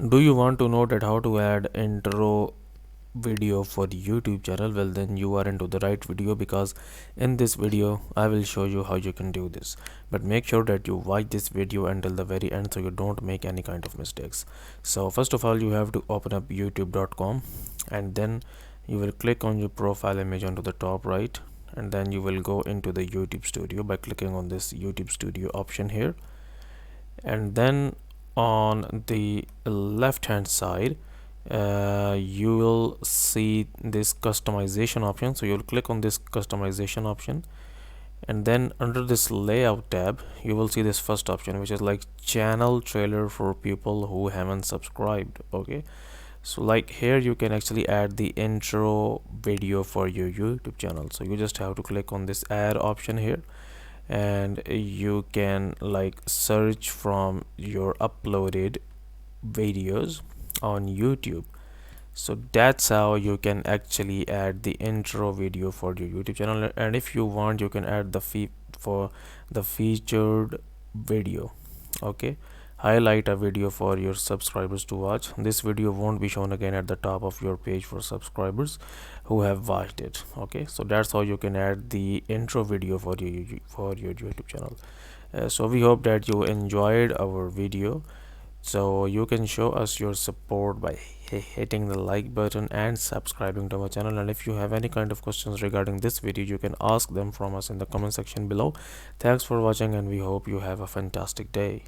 Do you want to know that how to add intro video for the YouTube channel? Well, then you are into the right video, because in this video I will show you how you can do this. But make sure that you watch this video until the very end so you don't make any kind of mistakes. So first of all, you have to open up youtube.com, and then you will click on your profile image onto the top right, and then you will go into the YouTube studio by clicking on this YouTube studio option here. And then on the left hand side, you will see this customization option, so you'll click on this customization option, and then under this layout tab you will see this first option, which is like channel trailer for people who haven't subscribed. Okay, so like here you can actually add the intro video for your YouTube channel. So you just have to click on this add option here, and you can like search from your uploaded videos on YouTube. So that's how you can actually add the intro video for your YouTube channel. And if you want, you can add the for the featured video. Okay, highlight a video for your subscribers to watch. This video won't be shown again at the top of your page for subscribers who have watched it. Okay, so that's how you can add the intro video for your YouTube channel. So we hope that you enjoyed our video. So you can show us your support by hitting the like button and subscribing to our channel. And if you have any kind of questions regarding this video, you can ask them from us in the comment section below. Thanks for watching, and we hope you have a fantastic day.